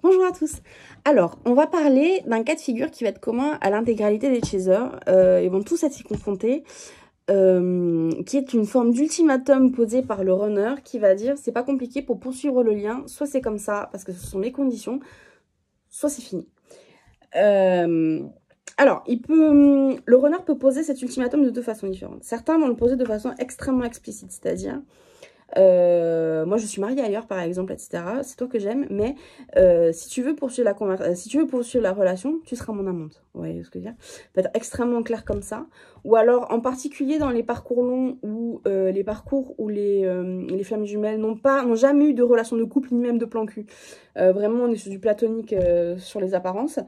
Bonjour à tous. Alors, on va parler d'un cas de figure qui va être commun à l'intégralité des chasers. Ils vont tous être y confrontés, qui est une forme d'ultimatum posé par le runner qui va dire c'est pas compliqué pour poursuivre le lien, soit c'est comme ça parce que ce sont mes conditions, soit c'est fini. Alors, le runner peut poser cet ultimatum de deux façons différentes. Certains vont le poser de façon extrêmement explicite, c'est-à-dire moi je suis mariée ailleurs par exemple, etc. C'est toi que j'aime, mais si tu veux poursuivre la relation, tu seras mon amante. Vous voyez ce que je veux dire? Peut être extrêmement clair comme ça. Ou alors en particulier dans les parcours longs ou les parcours où les flammes jumelles n'ont jamais eu de relation de couple ni même de plan cul. Vraiment on est sur du platonique sur les apparences.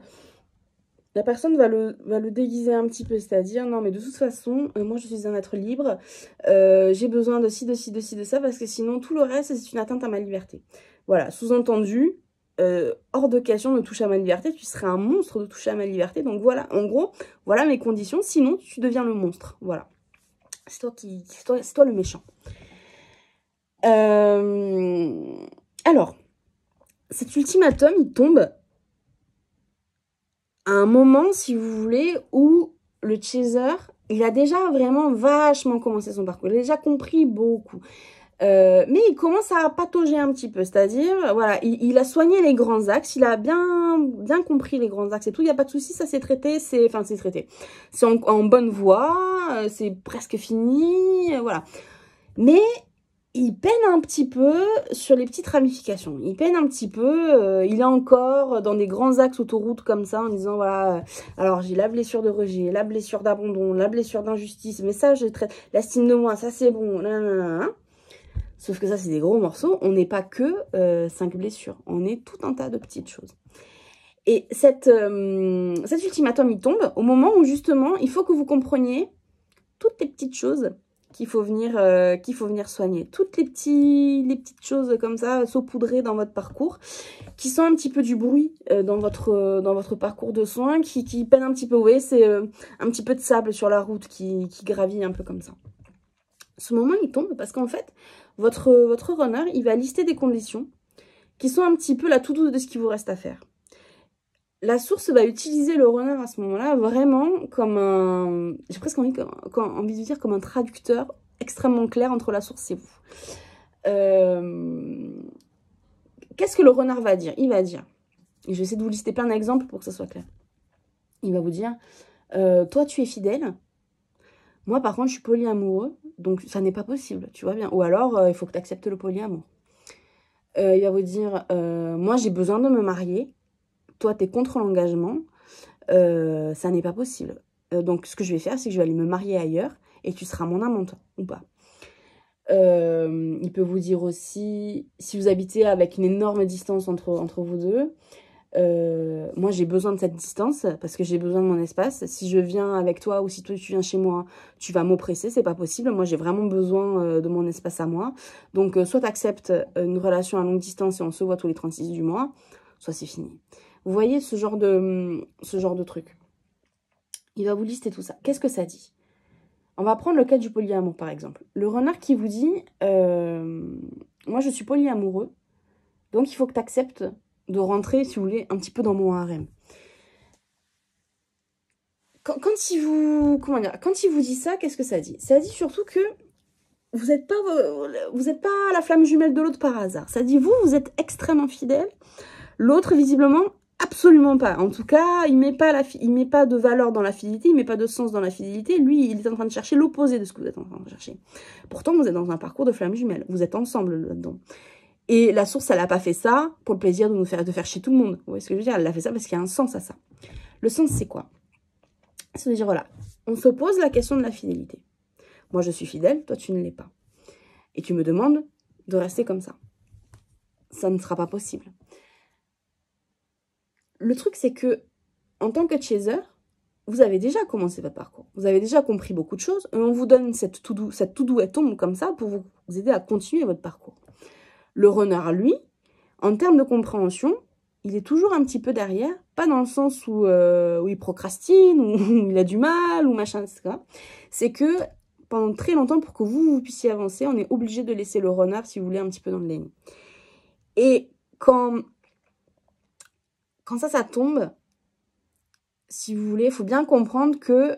La personne va le déguiser un petit peu, c'est-à-dire, non mais de toute façon, moi je suis un être libre, j'ai besoin de ci, de ci, de ci, de ça, parce que sinon tout le reste c'est une atteinte à ma liberté. Voilà, sous-entendu, hors de question de toucher à ma liberté, tu serais un monstre de toucher à ma liberté, donc voilà, en gros, voilà mes conditions, sinon tu deviens le monstre, voilà. C'est toi le méchant. Alors, cet ultimatum, il tombe à un moment, si vous voulez, où le chaser, il a déjà vraiment vachement commencé son parcours. Il a déjà compris beaucoup. Mais il commence à patauger un petit peu. C'est-à-dire, voilà, il a soigné les grands axes. Il a bien compris les grands axes et tout. Il n'y a pas de souci, ça c'est traité. C'est traité. C'est en bonne voie. C'est presque fini. Voilà. Mais il peine un petit peu sur les petites ramifications. Il peine un petit peu. Il est encore dans des grands axes autoroute comme ça en disant voilà, alors j'ai la blessure de rejet, la blessure d'abandon, la blessure d'injustice, mais ça je traite, l'estime de moi, ça c'est bon. Nanana. Sauf que ça c'est des gros morceaux. On n'est pas que 5 blessures. On est tout un tas de petites choses. Et cet ultimatum il tombe au moment où justement il faut que vous compreniez toutes les petites choses qu'il faut venir soigner. Toutes les petites choses comme ça, saupoudrées dans votre parcours, qui sont un petit peu du bruit dans votre parcours de soins, qui peinent un petit peu. Vous voyez, c'est un petit peu de sable sur la route qui gravit un peu comme ça. Ce moment, il tombe parce qu'en fait, votre runner, il va lister des conditions qui sont un petit peu la to-do de ce qu'il vous reste à faire. La source va utiliser le runner à ce moment-là vraiment comme un... J'ai presque envie de dire comme un traducteur extrêmement clair entre la source et vous. Qu'est-ce que le runner va dire? Il va dire, et je vais essayer de vous lister plein d'exemples pour que ça soit clair. Il va vous dire, toi tu es fidèle, moi par contre je suis polyamoureux, donc ça n'est pas possible, tu vois bien. Ou alors il faut que tu acceptes le polyamour. Il va vous dire, moi j'ai besoin de me marier, toi, tu es contre l'engagement, ça n'est pas possible. Donc, ce que je vais faire, c'est que je vais aller me marier ailleurs et tu seras mon amante ou pas. Il peut vous dire aussi, si vous habitez avec une énorme distance entre vous deux, moi, j'ai besoin de cette distance parce que j'ai besoin de mon espace. Si je viens avec toi ou si toi, tu viens chez moi, tu vas m'oppresser, c'est pas possible. Moi, j'ai vraiment besoin de mon espace à moi. Donc, soit tu acceptes une relation à longue distance et on se voit tous les 36 du mois, soit c'est fini. Vous voyez ce genre de truc. Il va vous lister tout ça. Qu'est-ce que ça dit? On va prendre le cas du polyamour, par exemple. Le renard qui vous dit moi, je suis polyamoureux, donc il faut que tu acceptes de rentrer, si vous voulez, un petit peu dans mon harem. Quand il vous dit ça, qu'est-ce que ça dit? Ça dit surtout que vous n'êtes pas la flamme jumelle de l'autre par hasard. Ça dit, vous êtes extrêmement fidèle. L'autre, visiblement, absolument pas. En tout cas, il met pas de valeur dans la fidélité, il met pas de sens dans la fidélité. Lui, il est en train de chercher l'opposé de ce que vous êtes en train de chercher. Pourtant, vous êtes dans un parcours de flamme jumelle. Vous êtes ensemble là-dedans. Et la source, elle n'a pas fait ça pour le plaisir de faire chier tout le monde. Vous voyez ce que je veux dire? Elle a fait ça parce qu'il y a un sens à ça. Le sens, c'est quoi? C'est de dire, voilà, on se pose la question de la fidélité. Moi, je suis fidèle, toi, tu ne l'es pas. Et tu me demandes de rester comme ça. Ça ne sera pas possible. Le truc, c'est que, en tant que chaser, vous avez déjà commencé votre parcours. Vous avez déjà compris beaucoup de choses. Et on vous donne cette to-do, elle tombe comme ça pour vous aider à continuer votre parcours. Le runner, lui, en termes de compréhension, il est toujours un petit peu derrière. Pas dans le sens où il procrastine, où il a du mal, ou machin, etc. C'est que, pendant très longtemps, pour que vous puissiez avancer, on est obligé de laisser le runner, si vous voulez, un petit peu dans le lane. Et quand quand ça tombe, si vous voulez, il faut bien comprendre que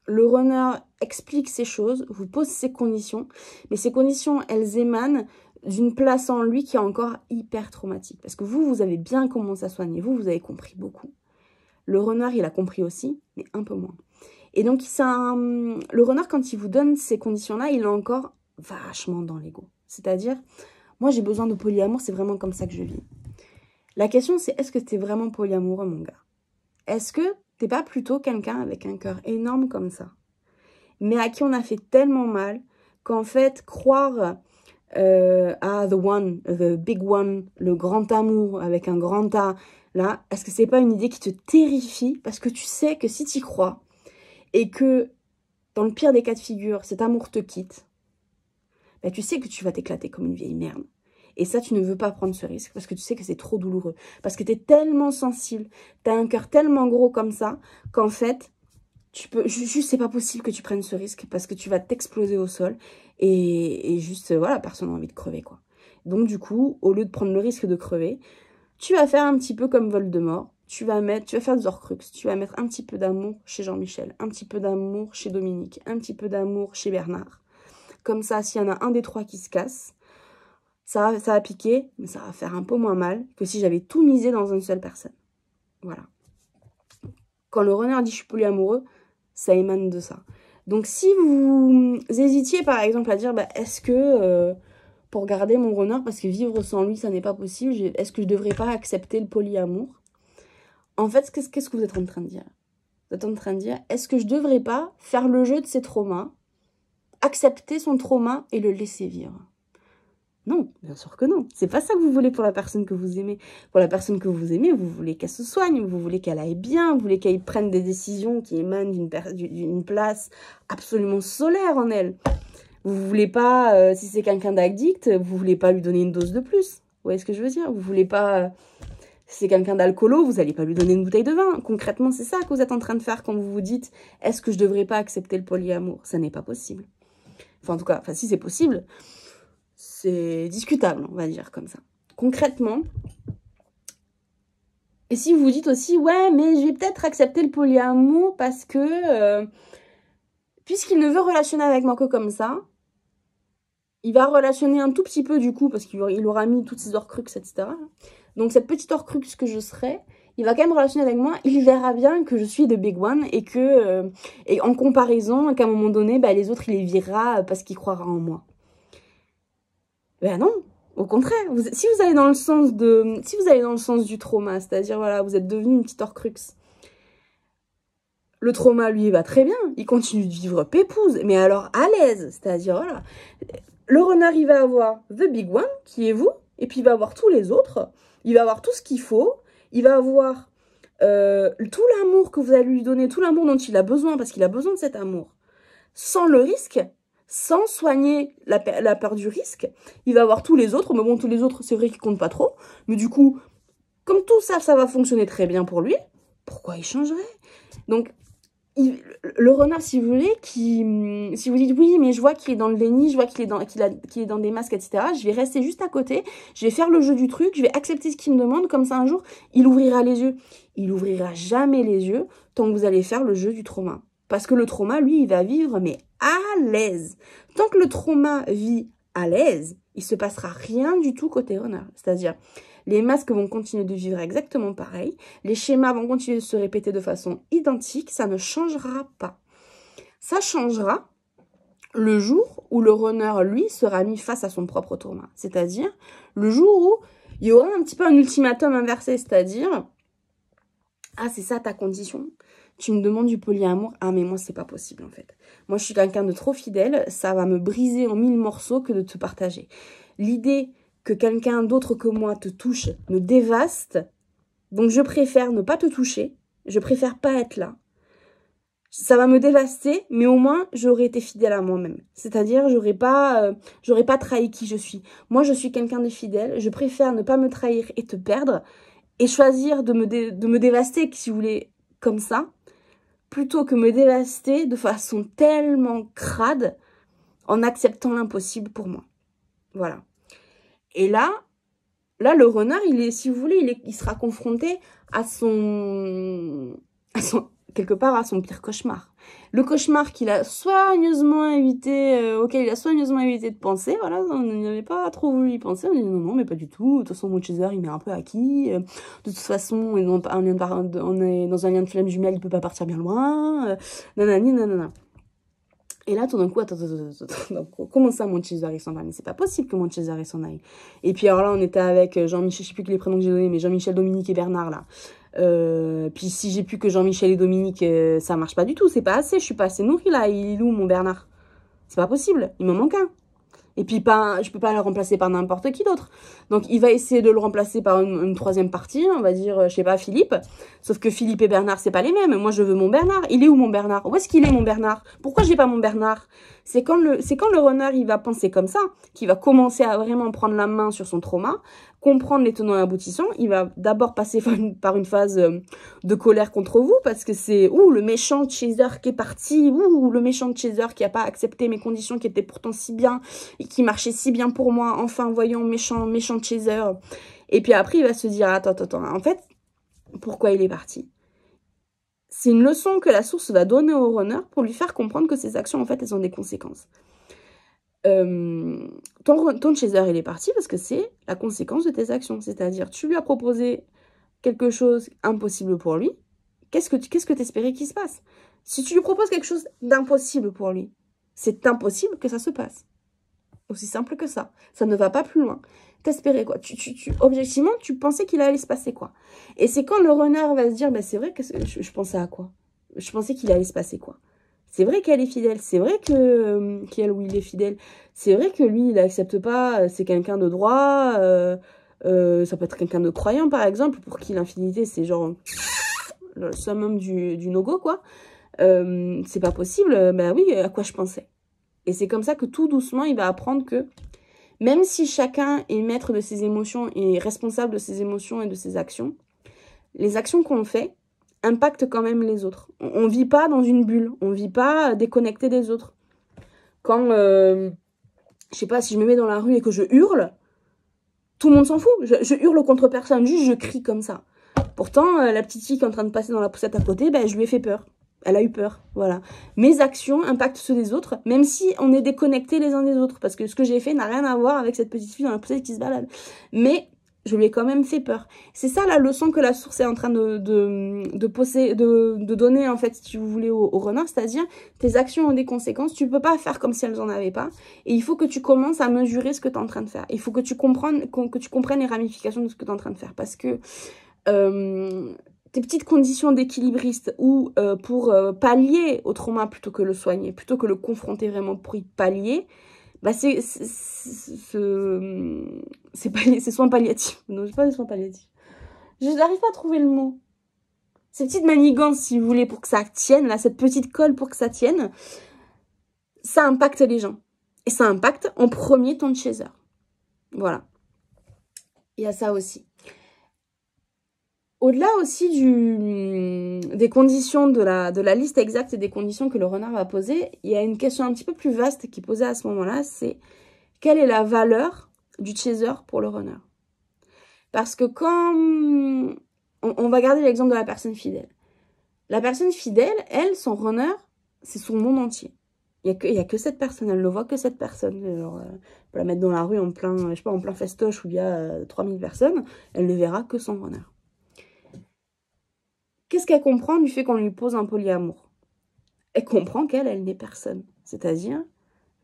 le runner explique ces choses, vous pose ses conditions, mais ces conditions, elles émanent d'une place en lui qui est encore hyper traumatique. Parce que vous avez bien commencé à soigner, vous avez compris beaucoup. Le runner, il a compris aussi, mais un peu moins. Et donc, le runner, quand il vous donne ces conditions-là, il est encore vachement dans l'ego. C'est-à-dire, moi, j'ai besoin de polyamour, c'est vraiment comme ça que je vis. La question, c'est est-ce que tu es vraiment polyamoureux, mon gars? Est-ce que t'es pas plutôt quelqu'un avec un cœur énorme comme ça, mais à qui on a fait tellement mal qu'en fait, croire à the one, the big one, le grand amour avec un grand A, là, est-ce que c'est pas une idée qui te terrifie? Parce que tu sais que si tu y crois, et que dans le pire des cas de figure, cet amour te quitte, bah, tu sais que tu vas t'éclater comme une vieille merde. Et ça, tu ne veux pas prendre ce risque parce que tu sais que c'est trop douloureux. Parce que tu es tellement sensible, tu as un cœur tellement gros comme ça, qu'en fait, juste, c'est pas possible que tu prennes ce risque parce que tu vas t'exploser au sol. Et juste, voilà, personne n'a envie de crever, quoi. Donc, du coup, au lieu de prendre le risque de crever, tu vas faire un petit peu comme Voldemort. Tu vas faire des Horcrux. Tu vas mettre un petit peu d'amour chez Jean-Michel, un petit peu d'amour chez Dominique, un petit peu d'amour chez Bernard. Comme ça, s'il y en a un des trois qui se casse, ça va piquer, mais ça va faire un peu moins mal que si j'avais tout misé dans une seule personne. Voilà. Quand le runner dit je suis polyamoureux, ça émane de ça. Donc si vous hésitiez par exemple à dire bah, est-ce que pour garder mon runner, parce que vivre sans lui ça n'est pas possible, est-ce que je ne devrais pas accepter le polyamour? En fait, qu'est-ce que vous êtes en train de dire? Vous êtes en train de dire est-ce que je ne devrais pas faire le jeu de ses traumas, accepter son trauma et le laisser vivre? Non, bien sûr que non. C'est pas ça que vous voulez pour la personne que vous aimez. Pour la personne que vous aimez, vous voulez qu'elle se soigne, vous voulez qu'elle aille bien, vous voulez qu'elle prenne des décisions qui émanent d'une place absolument solaire en elle. Vous voulez pas, si c'est quelqu'un d'addict, vous voulez pas lui donner une dose de plus. Vous voyez ce que je veux dire? Vous voulez pas, si c'est quelqu'un d'alcoolo, vous allez pas lui donner une bouteille de vin. Concrètement, c'est ça que vous êtes en train de faire quand vous vous dites est-ce que je devrais pas accepter le polyamour? Ça n'est pas possible. Enfin, en tout cas, si c'est possible, c'est discutable, on va dire comme ça. Concrètement, et si vous vous dites aussi, ouais, mais je vais peut-être accepter le polyamour parce que, puisqu'il ne veut relationner avec moi que comme ça, il va relationner un tout petit peu du coup, parce qu'il aura mis toutes ses Horcrux, etc. Donc cette petite Horcrux que je serai, il va quand même relationner avec moi, il verra bien que je suis the big one et que, et en comparaison, qu'à un moment donné, bah, les autres, il les virera parce qu'il croira en moi. Ben non, au contraire. Si vous allez dans le sens du trauma, c'est-à-dire, voilà, vous êtes devenu une petite Horcrux. Le trauma, lui, va très bien. Il continue de vivre pépouze, mais alors à l'aise. C'est-à-dire, voilà. Le runner, il va avoir the big one, qui est vous, et puis il va avoir tous les autres. Il va avoir tout ce qu'il faut. Il va avoir tout l'amour que vous allez lui donner, tout l'amour dont il a besoin, parce qu'il a besoin de cet amour. Sans le risque, sans soigner la peur du risque, il va avoir tous les autres. Mais bon, tous les autres, c'est vrai qu'ils comptent pas trop. Mais du coup, comme tout ça, ça va fonctionner très bien pour lui, pourquoi il changerait? Donc, le renard, si vous voulez, si vous dites oui, mais je vois qu'il est dans le déni, je vois qu'il est dans des masques, etc., je vais rester juste à côté, je vais faire le jeu du truc, je vais accepter ce qu'il me demande, comme ça un jour, il ouvrira les yeux. Il ouvrira jamais les yeux tant que vous allez faire le jeu du trauma. Parce que le trauma, lui, il va vivre, mais à l'aise. Tant que le trauma vit à l'aise, il se passera rien du tout côté renard. C'est-à-dire, les masques vont continuer de vivre exactement pareil. Les schémas vont continuer de se répéter de façon identique. Ça ne changera pas. Ça changera le jour où le runner, lui, sera mis face à son propre trauma. C'est-à-dire, le jour où il y aura un petit peu un ultimatum inversé. C'est-à-dire, ah, c'est ça ta condition? Tu me demandes du polyamour? Ah, mais moi, c'est pas possible, en fait. Moi, je suis quelqu'un de trop fidèle. Ça va me briser en 1000 morceaux que de te partager. L'idée que quelqu'un d'autre que moi te touche me dévaste. Donc, je préfère ne pas te toucher. Je préfère pas être là. Ça va me dévaster, mais au moins, j'aurais été fidèle à moi-même. C'est-à-dire, j'aurais pas trahi qui je suis. Moi, je suis quelqu'un de fidèle. Je préfère ne pas me trahir et te perdre et choisir de me dévaster, si vous voulez, comme ça, plutôt que me dévaster de façon tellement crade en acceptant l'impossible pour moi. Voilà. Et là, là, le renard, si vous voulez, il sera confronté à quelque part à son pire cauchemar. Le cauchemar qu'il a soigneusement évité, auquel il a soigneusement évité de penser, voilà, on n'avait pas trop voulu y penser, on dit non, mais pas du tout, de toute façon, mon Chaser, il m'est un peu acquis, de toute façon, on est dans un lien de flamme jumelle, il peut pas partir bien loin, nanani, nanana. Et là, tout d'un coup, attends, comment ça, mon Chaser, il s'en va? Mais c'est pas possible que mon Chaser, il s'en aille. Et puis, alors là, on était avec Jean-Michel, je sais plus que les prénoms que j'ai donnés, mais Jean-Michel, Dominique et Bernard, là. Puis si j'ai plus que Jean-Michel et Dominique, ça marche pas du tout, c'est pas assez, je suis pas assez nourrie, là. Il est où, mon Bernard? C'est pas possible, il m'en manque un. Et puis, je peux pas le remplacer par n'importe qui d'autre. Donc, il va essayer de le remplacer par une troisième partie, on va dire, je sais pas, Philippe. Sauf que Philippe et Bernard, c'est pas les mêmes. Moi, je veux mon Bernard. Il est où, mon Bernard? Où est-ce qu'il est, mon Bernard? Pourquoi j'ai pas mon Bernard? C'est quand le renard, il va penser comme ça, qu'il va commencer à vraiment prendre la main sur son trauma, comprendre les tenants et aboutissants. Il va d'abord passer par une phase de colère contre vous, parce que c'est, le méchant Chaser qui est parti, le méchant Chaser qui a pas accepté mes conditions, qui étaient pourtant si bien, et qui marchait si bien pour moi, enfin, voyons, méchant Chaser. Et puis après, il va se dire, attends, en fait, pourquoi il est parti? C'est une leçon que la source va donner au runner pour lui faire comprendre que ses actions, en fait, elles ont des conséquences. Ton Chaser, il est parti parce que c'est la conséquence de tes actions. C'est-à-dire, tu lui as proposé quelque chose impossible pour lui. Qu'est-ce que t'espérais qu'il se passe? Si tu lui proposes quelque chose d'impossible pour lui, c'est impossible que ça se passe. Aussi simple que ça. Ça ne va pas plus loin. T'espérais quoi? Objectivement, tu pensais qu'il allait se passer quoi? Et c'est quand le runner va se dire, c'est vrai que je pensais à quoi? Je pensais qu'il allait se passer quoi? C'est vrai qu'elle est fidèle. C'est vrai que il est fidèle. C'est vrai que lui, il n'accepte pas. C'est quelqu'un de droit. Ça peut être quelqu'un de croyant, par exemple, pour qui l'infidélité, c'est genre le summum du no-go, quoi. C'est pas possible. Oui, à quoi je pensais? Et c'est comme ça que tout doucement, il va apprendre que même si chacun est maître de ses émotions et responsable de ses émotions et de ses actions, les actions qu'on fait impactent quand même les autres. On vit pas dans une bulle, on vit pas déconnecté des autres. Quand, je sais pas, si je me mets dans la rue et que je hurle, tout le monde s'en fout. Je hurle contre personne, juste je crie comme ça. Pourtant, la petite fille qui est en train de passer dans la poussette à côté, je lui ai fait peur. Elle a eu peur, voilà. Mes actions impactent ceux des autres, même si on est déconnectés les uns des autres. Parce que ce que j'ai fait n'a rien à voir avec cette petite fille dans la poussette qui se balade. Mais je lui ai quand même fait peur. C'est ça la leçon que la source est en train de donner, en fait, si vous voulez, au renard. C'est-à-dire, tes actions ont des conséquences. Tu peux pas faire comme si elles en avaient pas. Et il faut que tu commences à mesurer ce que tu es en train de faire. Il faut que tu comprennes les ramifications de ce que tu es en train de faire. Parce que tes petites conditions d'équilibriste ou pour pallier au trauma plutôt que le soigner, plutôt que le confronter vraiment pour y pallier, c'est soins palliatifs. Non, je pas des soins palliatifs. Je n'arrive pas à trouver le mot. Ces petites manigances, si vous voulez, pour que ça tienne, là, cette petite colle pour que ça tienne, ça impacte les gens. Et ça impacte en premier ton Chaser. Voilà. Il y a ça aussi. Au-delà aussi des conditions de la liste exacte des conditions que le renard va poser, il y a une question un petit peu plus vaste qui est posée à ce moment-là, c'est quelle est la valeur du Chaser pour le runner? Parce que quand on va garder l'exemple de la personne fidèle. La personne fidèle, elle, son runner, c'est son monde entier. Il y a que cette personne, elle ne voit que cette personne. Alors, on peut la mettre dans la rue en plein, je sais pas, en plein festoche où il y a 3000 personnes, elle ne verra que son runner. Qu'est-ce qu'elle comprend du fait qu'on lui pose un polyamour? Elle comprend elle n'est personne. C'est-à-dire,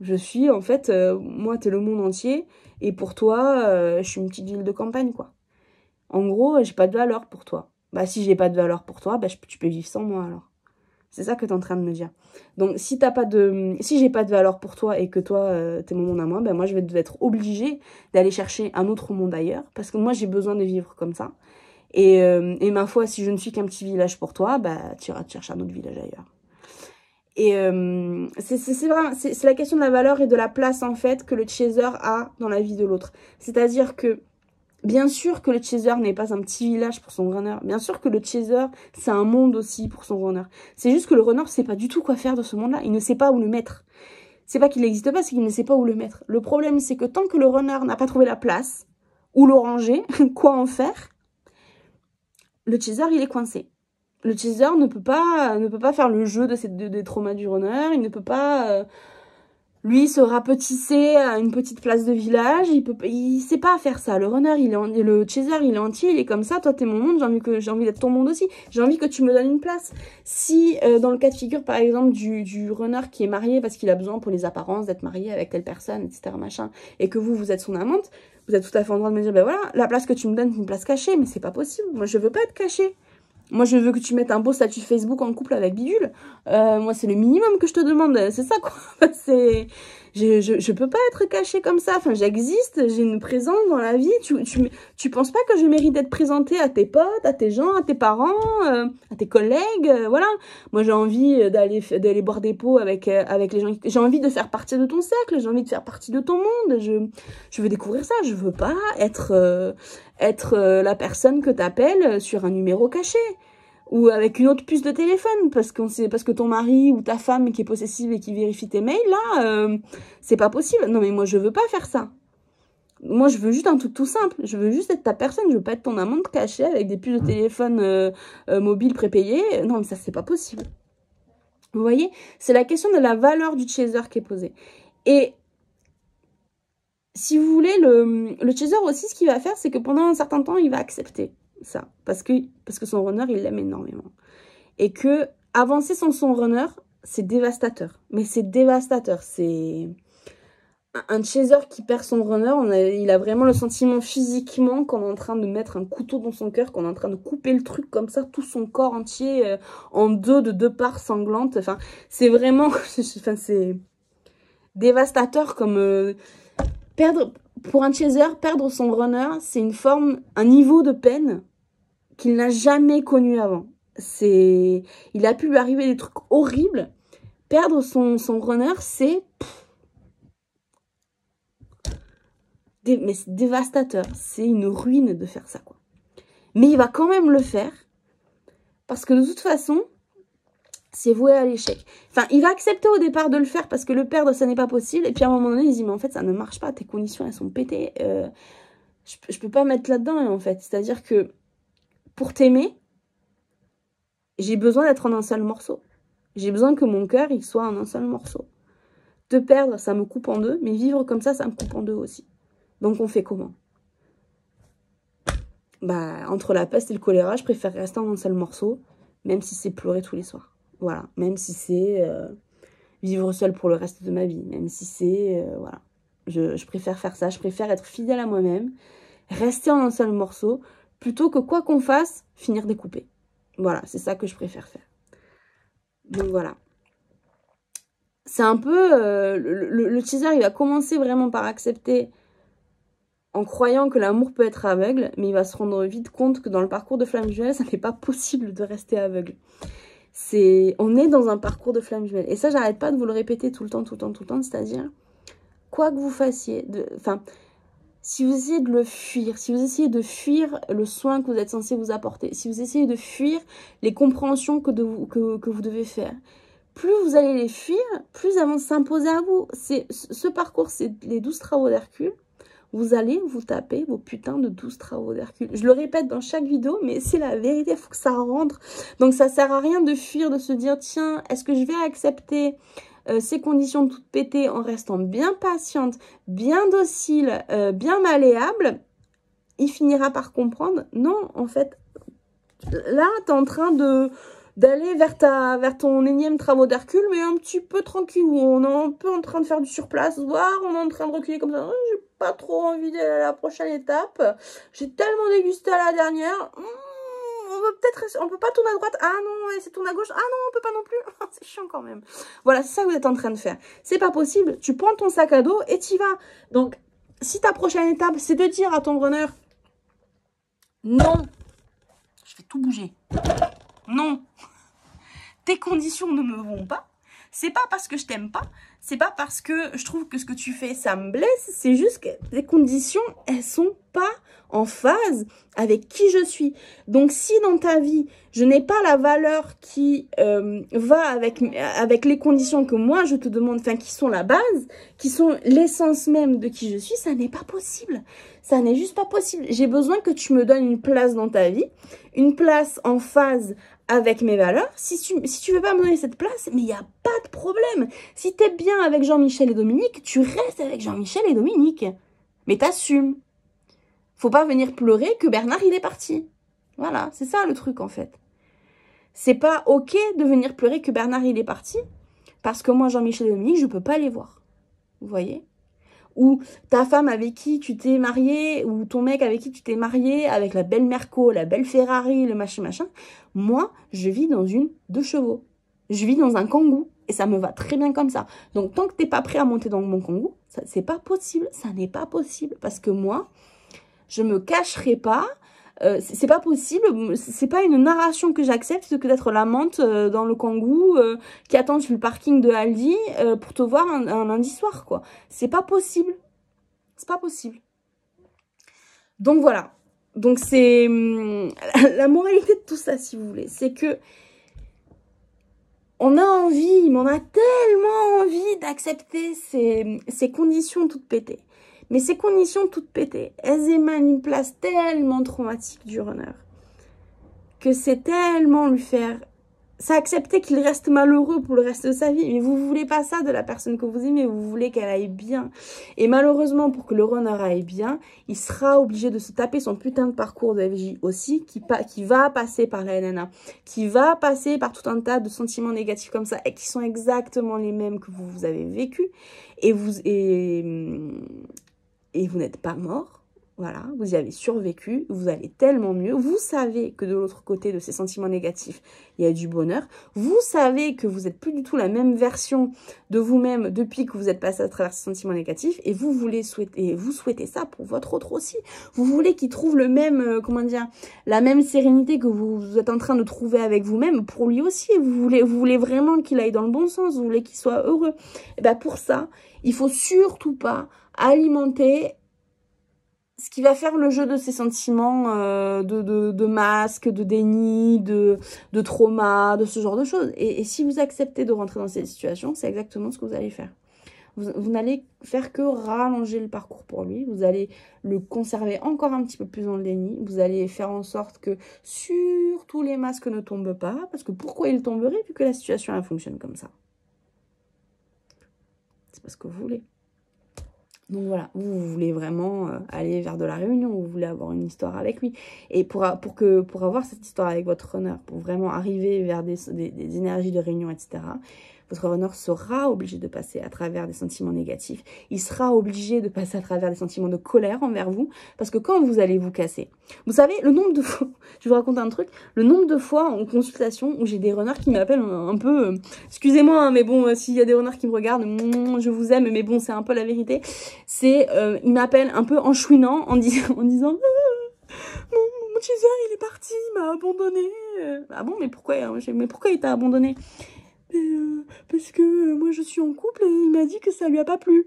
je suis, en fait, moi, t'es le monde entier, et pour toi, je suis une petite ville de campagne, quoi. En gros, j'ai pas de valeur pour toi. Si j'ai pas de valeur pour toi, tu peux vivre sans moi, alors. C'est ça que t'es en train de me dire. Donc, si j'ai pas de valeur pour toi, et que toi, t'es mon monde à moi, moi, je vais être obligée d'aller chercher un autre monde ailleurs, parce que moi, j'ai besoin de vivre comme ça. Et ma foi, si je ne suis qu'un petit village pour toi, tu iras te chercher un autre village ailleurs. Et c'est la question de la valeur et de la place, en fait, que le Chaser a dans la vie de l'autre. C'est-à-dire que, bien sûr que le Chaser n'est pas un petit village pour son runner. Bien sûr que le Chaser, c'est un monde aussi pour son runner. C'est juste que le runner ne sait pas du tout quoi faire de ce monde-là. Il ne sait pas où le mettre. C'est pas qu'il n'existe pas, c'est qu'il ne sait pas où le mettre. Le problème, c'est que tant que le runner n'a pas trouvé la place, Où le ranger? Quoi en faire? Le chaser, il est coincé. Le chaser ne peut pas faire le jeu des traumas du runner. Il ne peut pas, lui, se rapetisser à une petite place de village. Il sait pas faire ça. Le runner, le chaser, il est entier. Il est comme ça. Toi, t'es mon monde. J'ai envie d'être ton monde aussi. J'ai envie que tu me donnes une place. Si, dans le cas de figure, par exemple, du runner qui est marié parce qu'il a besoin pour les apparences d'être marié avec telle personne, etc., machin, et que vous êtes son amante, vous êtes tout à fait en droit de me dire, ben voilà, la place que tu me donnes, c'est une place cachée. Mais c'est pas possible. Moi, je veux pas être cachée. Moi, je veux que tu mettes un beau statut Facebook en couple avec Bidule. Moi, c'est le minimum que je te demande. C'est ça, quoi. Je peux pas être cachée comme ça. Enfin, j'existe, j'ai une présence dans la vie. Tu penses pas que je mérite d'être présentée à tes potes, à tes gens, à tes parents, à tes collègues, voilà. Moi, j'ai envie d'aller boire des pots avec les gens. J'ai envie de faire partie de ton cercle. J'ai envie de faire partie de ton monde. Je veux découvrir ça. Je veux pas être la personne que t'appelles sur un numéro caché ou avec une autre puce de téléphone parce que ton mari ou ta femme qui est possessive et qui vérifie tes mails là, c'est pas possible. Non mais moi je veux pas faire ça. Moi je veux juste un truc tout simple. Je veux juste être ta personne. Je veux pas être ton amante cachée avec des puces de téléphone mobile prépayées. Non mais ça c'est pas possible. Vous voyez, c'est la question de la valeur du chaser qui est posée. Et si vous voulez, le chaser aussi, ce qu'il va faire, c'est que pendant un certain temps, il va accepter ça. Parce que son runner, il l'aime énormément. Et que avancer sans son runner, c'est dévastateur. Mais c'est dévastateur. C'est un chaser qui perd son runner, il a vraiment le sentiment physiquement qu'on est en train de mettre un couteau dans son cœur, qu'on est en train de couper le truc comme ça, tout son corps entier en deux, de deux parts sanglantes. Enfin, c'est vraiment... enfin, c'est dévastateur comme... Pour un chaser, perdre son runner, c'est un niveau de peine qu'il n'a jamais connu avant. Il a pu lui arriver des trucs horribles. Perdre son runner, c'est dévastateur. C'est une ruine de faire ça, quoi. Mais il va quand même le faire parce que de toute façon, c'est voué à l'échec. Enfin, il va accepter au départ de le faire parce que le perdre, ça n'est pas possible. Et puis à un moment donné, il se dit, mais en fait, ça ne marche pas. Tes conditions, elles sont pétées. Je peux pas mettre là-dedans, en fait. C'est-à-dire que pour t'aimer, j'ai besoin d'être en un seul morceau. J'ai besoin que mon cœur, il soit en un seul morceau. Te perdre, ça me coupe en deux. Mais vivre comme ça me coupe en deux aussi. Donc, on fait comment? Bah, entre la peste et le choléra, je préfère rester en un seul morceau. Même si c'est pleurer tous les soirs. Voilà, même si c'est vivre seule pour le reste de ma vie, même si c'est, voilà. Je préfère faire ça, je préfère être fidèle à moi-même, rester en un seul morceau, plutôt que quoi qu'on fasse, finir découpé. Voilà, c'est ça que je préfère faire. Donc voilà. C'est un peu, le teaser, il va commencer vraiment par accepter en croyant que l'amour peut être aveugle, mais il va se rendre vite compte que dans le parcours de flamme jumelle, ça n'est pas possible de rester aveugle. On est dans un parcours de flamme jumelle. Et ça, j'arrête pas de vous le répéter tout le temps, c'est-à-dire, quoi que vous fassiez, si vous essayez de le fuir, si vous essayez de fuir le soin que vous êtes censé vous apporter, si vous essayez de fuir les compréhensions que vous devez faire, plus vous allez les fuir, plus elles vont s'imposer à vous. Ce parcours, c'est les 12 travaux d'Hercule. Vous allez vous taper vos putains de 12 travaux d'Hercule. Je le répète dans chaque vidéo, mais c'est la vérité, il faut que ça rentre. Donc ça sert à rien de fuir, de se dire, tiens, est-ce que je vais accepter ces conditions toutes pétées en restant bien patiente, bien docile, bien malléable? Il finira par comprendre. Non, en fait, là, tu es en train d'aller vers ton énième travaux d'Hercule, mais un petit peu tranquille. On est un peu en train de faire du surplace, voire on est en train de reculer comme ça. J'ai pas trop envie d'aller à la prochaine étape. J'ai tellement dégusté à la dernière. On peut pas tourner à droite. Ah non, et c'est tourner à gauche. Ah non, on peut pas non plus. C'est chiant quand même. Voilà, c'est ça que vous êtes en train de faire. C'est pas possible. Tu prends ton sac à dos et t'y vas. Donc, si ta prochaine étape, c'est de dire à ton runner, non, je vais tout bouger. Non, tes conditions ne me vont pas. C'est pas parce que je t'aime pas, c'est pas parce que je trouve que ce que tu fais, ça me blesse, c'est juste que les conditions, elles sont pas en phase avec qui je suis. Donc, si dans ta vie, je n'ai pas la valeur qui va avec les conditions que moi, je te demande, enfin, qui sont la base, qui sont l'essence même de qui je suis, ça n'est pas possible. Ça n'est juste pas possible. J'ai besoin que tu me donnes une place dans ta vie, une place en phase avec mes valeurs. Si tu veux pas me donner cette place, mais il n'y a pas de problème. Si tu es bien avec Jean-Michel et Dominique, tu restes avec Jean-Michel et Dominique. Mais t'assumes. Faut pas venir pleurer que Bernard, il est parti. Voilà, c'est ça le truc en fait. C'est pas ok de venir pleurer que Bernard, il est parti. Parce que moi, Jean-Michel et Dominique, je peux pas les voir. Vous voyez ? Ou ta femme avec qui tu t'es marié, ou ton mec avec qui tu t'es marié, avec la belle Merco, la belle Ferrari, le machin. Moi, je vis dans une 2 chevaux. Je vis dans un Kangoo. Et ça me va très bien comme ça. Donc, tant que t'es pas prêt à monter dans mon Kangoo, c'est pas possible. Ça n'est pas possible. Parce que moi, je me cacherai pas. C'est pas possible. C'est pas une narration que j'accepte que d'être l'amante dans le Kangoo qui attend sur le parking de Aldi pour te voir un lundi soir, quoi. C'est pas possible. C'est pas possible. Donc voilà. Donc c'est la moralité de tout ça, si vous voulez, c'est que on a envie, mais on a tellement envie d'accepter ces conditions toutes pétées. Mais ces conditions toutes pétées, elles émanent une place tellement traumatique du runner que c'est tellement lui faire... C'est accepter qu'il reste malheureux pour le reste de sa vie. Mais vous voulez pas ça de la personne que vous aimez, vous voulez qu'elle aille bien. Et malheureusement, pour que le runner aille bien, il sera obligé de se taper son putain de parcours de FJ aussi, qui va passer par la NNA, qui va passer par tout un tas de sentiments négatifs comme ça, et qui sont exactement les mêmes que vous avez vécu. Et vous n'êtes pas mort, voilà, vous y avez survécu, vous allez tellement mieux, vous savez que de l'autre côté de ces sentiments négatifs, il y a du bonheur, vous savez que vous n'êtes plus du tout la même version de vous-même depuis que vous êtes passé à travers ces sentiments négatifs, et vous souhaitez ça pour votre autre aussi, vous voulez qu'il trouve le même, la même sérénité que vous êtes en train de trouver avec vous-même pour lui aussi, vous voulez vraiment qu'il aille dans le bon sens, vous voulez qu'il soit heureux, et bien pour ça, il faut surtout pas alimenter ce qui va faire le jeu de ces sentiments de masque, de déni, de trauma, de ce genre de choses. Et si vous acceptez de rentrer dans ces situations, c'est exactement ce que vous allez faire. Vous n'allez faire que rallonger le parcours pour lui. Vous allez le conserver encore un petit peu plus dans le déni. Vous allez faire en sorte que surtout les masques ne tombent pas. Parce que pourquoi ils tomberaient vu que la situation elle fonctionne comme ça? C'est parce que vous voulez. Donc voilà, vous voulez vraiment aller vers de la réunion, vous voulez avoir une histoire avec lui. Et pour avoir cette histoire avec votre runner, pour vraiment arriver vers des énergies de réunion, etc., votre runner sera obligé de passer à travers des sentiments négatifs. Il sera obligé de passer à travers des sentiments de colère envers vous. Parce que quand vous allez vous casser, vous savez, le nombre de fois, je vous raconte un truc, le nombre de fois en consultation où j'ai des runners qui m'appellent un peu, excusez-moi, hein, mais bon, s'il y a des runners qui me regardent, je vous aime, mais bon, c'est un peu la vérité. C'est, ils m'appellent un peu en chouinant, en disant mon teaser, il est parti, il m'a abandonné. Ah bon, mais pourquoi il t'a abandonné? Parce que moi je suis en couple et il m'a dit que ça lui a pas plu.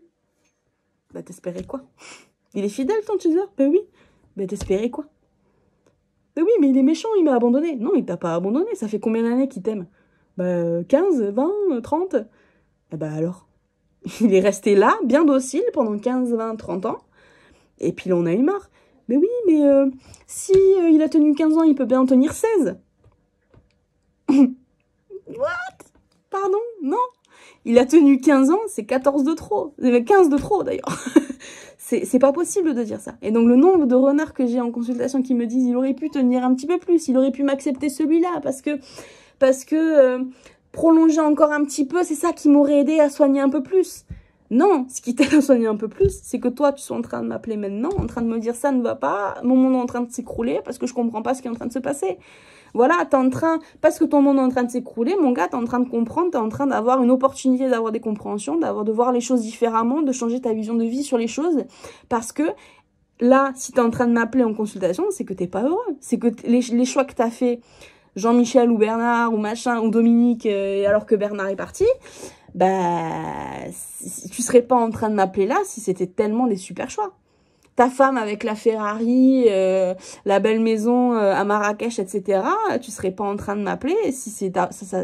Bah t'espérais quoi? Il est fidèle ton teaser? Ben oui. Bah t'espérais quoi? Ben oui, mais il est méchant, il m'a abandonné. Non, il t'a pas abandonné, ça fait combien d'années qu'il t'aime? Bah 15, 20, 30. Eh bah alors, il est resté là, bien docile pendant 15, 20, 30 ans. Et puis là on a eu marre. Mais oui, mais si il a tenu 15 ans, il peut bien en tenir 16. What? Pardon? Non. Il a tenu 15 ans, c'est 14 de trop. 15 de trop, d'ailleurs. C'est pas possible de dire ça. Et donc, le nombre de runners que j'ai en consultation qui me disent il aurait pu tenir un petit peu plus, il aurait pu m'accepter celui-là, parce que prolonger encore un petit peu, c'est ça qui m'aurait aidé à soigner un peu plus. Non, ce qui t'aide à soigner un peu plus, c'est que toi, tu sois en train de m'appeler maintenant, en train de me dire ça ne va pas, mon monde est en train de s'écrouler parce que je comprends pas ce qui est en train de se passer. Voilà, t'es en train, parce que ton monde est en train de s'écrouler, mon gars, t'es en train de comprendre, t'es en train d'avoir une opportunité d'avoir des compréhensions, de voir les choses différemment, de changer ta vision de vie sur les choses, parce que là, si t'es en train de m'appeler en consultation, c'est que t'es pas heureux, c'est que les choix que t'as fait, Jean-Michel ou Bernard ou machin ou Dominique, alors que Bernard est parti, bah, tu serais pas en train de m'appeler là si c'était tellement des super choix. Ta femme avec la Ferrari, la belle maison à Marrakech, etc. Tu serais pas en train de m'appeler si si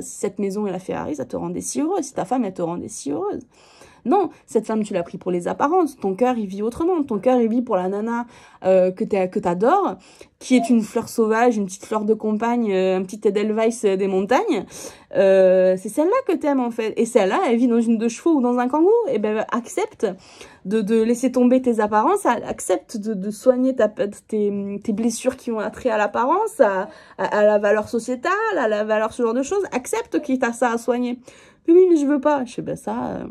cette maison et la Ferrari, ça te rendait si heureuse, si ta femme, elle te rendait si heureuse. Non, cette femme, tu l'as pris pour les apparences. Ton cœur, il vit autrement. Ton cœur, il vit pour la nana que t'adores, qui est une fleur sauvage, une petite fleur de campagne, un petit Edelweiss des montagnes. C'est celle-là que t'aimes, en fait. Et celle-là, elle vit dans une 2 chevaux ou dans un kangou. Et ben, accepte de laisser tomber tes apparences, accepte de soigner tes blessures qui ont attrait à l'apparence, à la valeur sociétale, à la valeur ce genre de choses. Accepte qu'il t'a ça à soigner. Oui, mais je veux pas. Je sais, ben ça...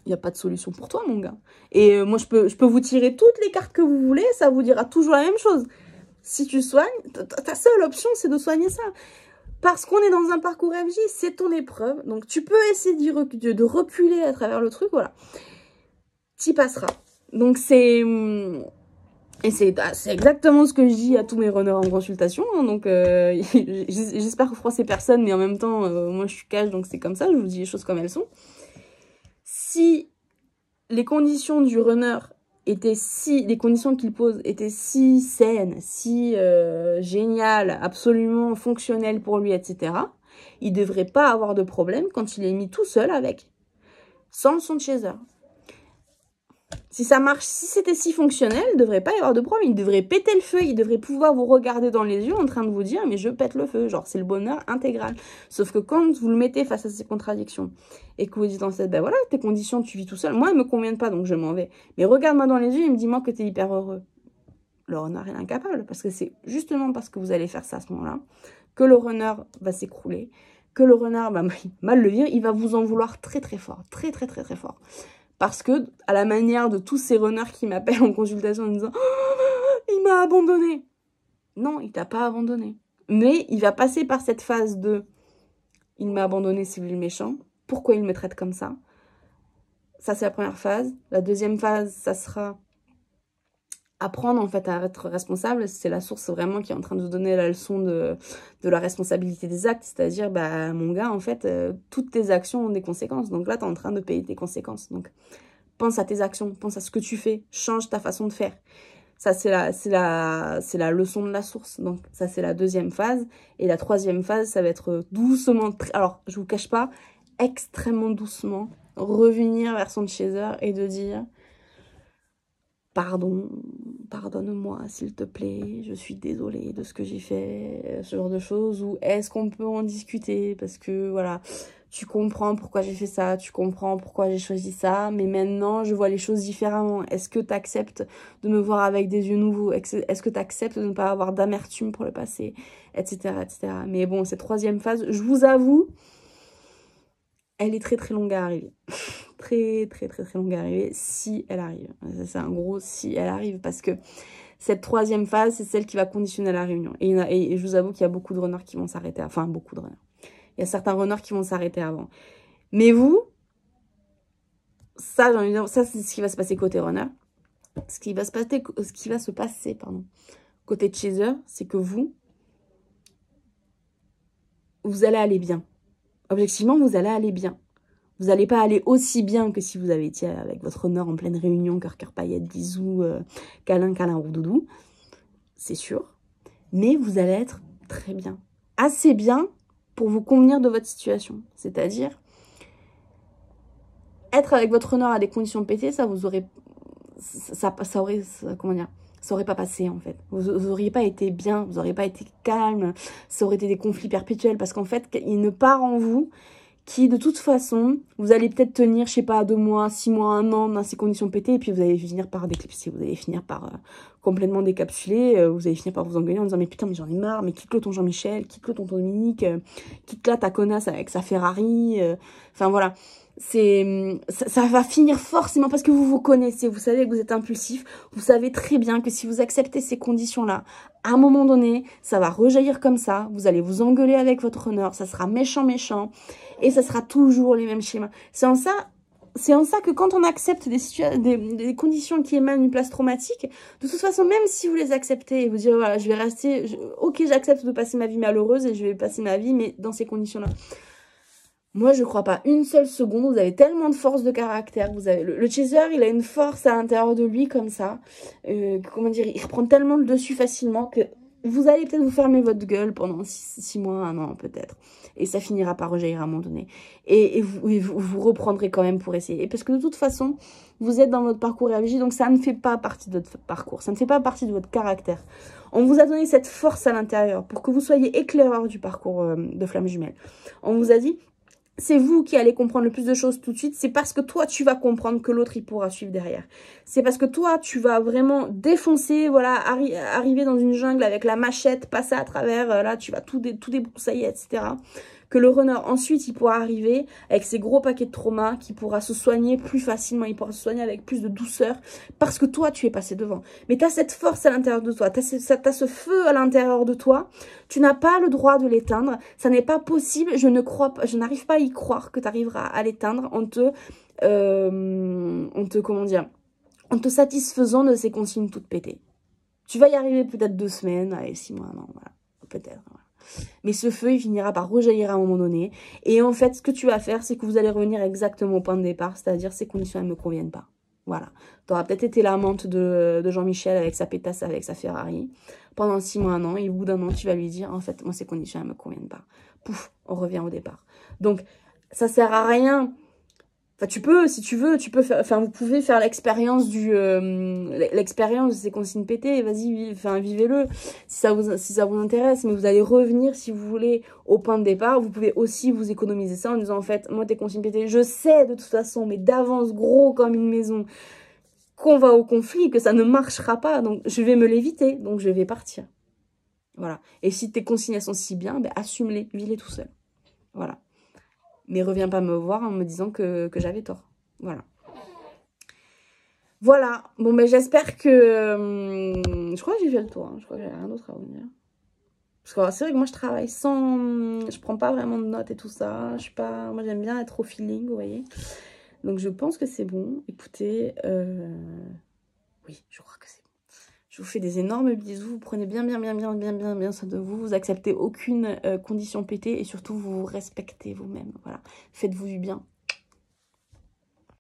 il n'y a pas de solution pour toi, mon gars. Et moi, je peux vous tirer toutes les cartes que vous voulez, ça vous dira toujours la même chose. Si tu soignes, ta seule option, c'est de soigner ça. Parce qu'on est dans un parcours FJ, c'est ton épreuve. Donc, tu peux essayer de reculer à travers le truc, voilà. T'y passeras. Donc, c'est... Et c'est exactement ce que je dis à tous mes runners en consultation. Hein, donc, j'espère que froisser personne, mais en même temps, moi, je suis cash, donc c'est comme ça. Je vous dis les choses comme elles sont. Si les conditions du runner les conditions qu'il pose étaient si saines, si géniales, absolument fonctionnelles pour lui, etc., il ne devrait pas avoir de problème quand il est mis tout seul avec, sans son chaser. Si ça marche, si c'était si fonctionnel, il ne devrait pas y avoir de problème. Il devrait péter le feu, il devrait pouvoir vous regarder dans les yeux en train de vous dire « mais je pète le feu ». Genre, c'est le bonheur intégral. Sauf que quand vous le mettez face à ces contradictions et que vous dites en fait « ben voilà, tes conditions, tu vis tout seul. Moi, elles me conviennent pas, donc je m'en vais. Mais regarde-moi dans les yeux et me dis-moi que tu es hyper heureux ». Le runner est incapable parce que c'est justement parce que vous allez faire ça à ce moment-là que le runner va s'écrouler, que le runner va mal le vivre, il va vous en vouloir très très fort, très très très très fort. Parce que, à la manière de tous ces runners qui m'appellent en consultation en me disant « il m'a abandonné ». Non, il t'a pas abandonné. Mais il va passer par cette phase de « il m'a abandonné, c'est lui le méchant. Pourquoi il me traite comme ça ?» Ça, c'est la première phase. La deuxième phase, ça sera apprendre en fait à être responsable. C'est la source vraiment qui est en train de vous donner la leçon de la responsabilité des actes. C'est-à-dire, bah, mon gars, en fait, toutes tes actions ont des conséquences. Donc là, tu es en train de payer tes conséquences. Donc, pense à tes actions, pense à ce que tu fais. Change ta façon de faire. Ça, c'est la leçon de la source. Donc, ça, c'est la deuxième phase. Et la troisième phase, ça va être doucement... Alors, je vous cache pas, extrêmement doucement, revenir vers son chaser et de dire... Pardon, pardonne-moi s'il te plaît, je suis désolée de ce que j'ai fait, ce genre de choses, ou est-ce qu'on peut en discuter, parce que voilà, tu comprends pourquoi j'ai fait ça, tu comprends pourquoi j'ai choisi ça, mais maintenant je vois les choses différemment, est-ce que tu acceptes de me voir avec des yeux nouveaux, est-ce que tu acceptes de ne pas avoir d'amertume pour le passé, etc., etc. Mais bon, cette troisième phase, je vous avoue, elle est très très longue à arriver. Très longue à arriver, si elle arrive. C'est un gros si elle arrive, parce que cette troisième phase, c'est celle qui va conditionner la réunion. Et je vous avoue qu'il y a beaucoup de runners qui vont s'arrêter, enfin beaucoup de runners. Il y a certains runners qui vont s'arrêter avant. Mais vous, ça, j'ai envie de dire, ça c'est ce qui va se passer côté runner. Ce qui va se passer, côté chaser, c'est que vous allez aller bien. Objectivement, vous allez aller bien. Vous n'allez pas aller aussi bien que si vous avez été avec votre honneur en pleine réunion, cœur, paillettes, bisous, câlin, roudoudou. C'est sûr. Mais vous allez être très bien. Assez bien pour vous convenir de votre situation. C'est-à-dire, être avec votre honneur à des conditions pétées, ça vous aurait... comment dire, ça aurait pas passé en fait. Vous n'auriez pas été bien, vous n'auriez pas été calme, ça aurait été des conflits perpétuels parce qu'en fait, il ne part en vous qui, de toute façon, vous allez peut-être tenir, je sais pas, 2 mois, 6 mois, 1 an dans ces conditions pétées, et puis vous allez finir par déclipser, vous allez finir par complètement décapsuler, vous allez finir par vous engueuler en disant « mais putain, mais j'en ai marre, mais quitte-le ton Jean-Michel, quitte-le ton Dominique, quitte-la ta connasse avec sa Ferrari, enfin voilà. Ça va finir forcément parce que vous vous connaissez, vous savez que vous êtes impulsif, vous savez très bien que si vous acceptez ces conditions-là, à un moment donné, ça va rejaillir comme ça, vous allez vous engueuler avec votre honneur, ça sera méchant, et ça sera toujours les mêmes schémas. C'est en ça que quand on accepte des conditions qui émanent d'une place traumatique, de toute façon, même si vous les acceptez et vous dites, voilà, je vais rester, ok, j'accepte de passer ma vie malheureuse et je vais passer ma vie, mais dans ces conditions-là. Moi, je crois pas une seule seconde. Vous avez tellement de force de caractère. Vous avez le chaser, il a une force à l'intérieur de lui comme ça. Comment dire, il reprend tellement le dessus facilement que vous allez peut-être vous fermer votre gueule pendant 6 mois, 1 an peut-être. Et ça finira par rejaillir à un moment donné. Et vous reprendrez quand même pour essayer. Et parce que de toute façon, vous êtes dans votre parcours RBJ, donc ça ne fait pas partie de votre parcours. Ça ne fait pas partie de votre caractère. On vous a donné cette force à l'intérieur pour que vous soyez éclaireur du parcours de Flamme Jumelle. On vous a dit... C'est vous qui allez comprendre le plus de choses tout de suite. C'est parce que toi, tu vas comprendre que l'autre, il pourra suivre derrière. C'est parce que toi, tu vas vraiment défoncer, voilà, arriver dans une jungle avec la machette, passer à travers, là, tu vas tout débroussailler, etc. Que le runner, ensuite, il pourra arriver avec ses gros paquets de trauma, qui pourra se soigner plus facilement, il pourra se soigner avec plus de douceur, parce que toi, tu es passé devant. Mais tu as cette force à l'intérieur de toi, tu as ce feu à l'intérieur de toi, tu n'as pas le droit de l'éteindre, ça n'est pas possible, je n'arrive pas à y croire que tu arriveras à l'éteindre en comment dire, en te satisfaisant de ces consignes toutes pétées. Tu vas y arriver peut-être 2 semaines, allez, 6 mois, non, voilà, peut-être, voilà. Mais ce feu, il finira par rejaillir à un moment donné. Et en fait, ce que tu vas faire, c'est que vous allez revenir exactement au point de départ. C'est-à-dire, ces conditions, elles ne me conviennent pas. Voilà. Tu auras peut-être été l'amante de Jean-Michel avec sa pétasse, avec sa Ferrari. Pendant 6 mois, 1 an. Et au bout d'un an, tu vas lui dire, en fait, moi, ces conditions, elles ne me conviennent pas. Pouf, on revient au départ. Donc, ça sert à rien... Enfin, tu peux, si tu veux, vous pouvez faire l'expérience l'expérience de ces consignes pétées. Vas-y, vivez-le si ça vous intéresse. Mais vous allez revenir, si vous voulez, au point de départ. Vous pouvez aussi vous économiser ça en disant, en fait, moi, tes consignes pétées, je sais de toute façon, mais d'avance, gros comme une maison, qu'on va au conflit, que ça ne marchera pas. Donc, je vais me l'éviter. Donc, je vais partir. Voilà. Et si tes consignes, elles sont si bien, ben, assume-les, vis-les tout seul. Voilà. Mais reviens pas me voir en me disant que j'avais tort. Voilà. Voilà. Bon, ben j'espère que... je crois que j'ai fait le tour. Hein. Je crois que j'ai rien d'autre à vous dire. Parce que c'est vrai que moi, je travaille sans... Je prends pas vraiment de notes et tout ça. Je suis pas... Moi, j'aime bien être au feeling, vous voyez. Donc, je pense que c'est bon. Écoutez, oui, je crois que c'est bon. Je vous fais des énormes bisous. Vous prenez bien soin de vous. Vous acceptez aucune condition pétée. Et surtout, vous vous respectez vous-même. Voilà. Faites-vous du bien.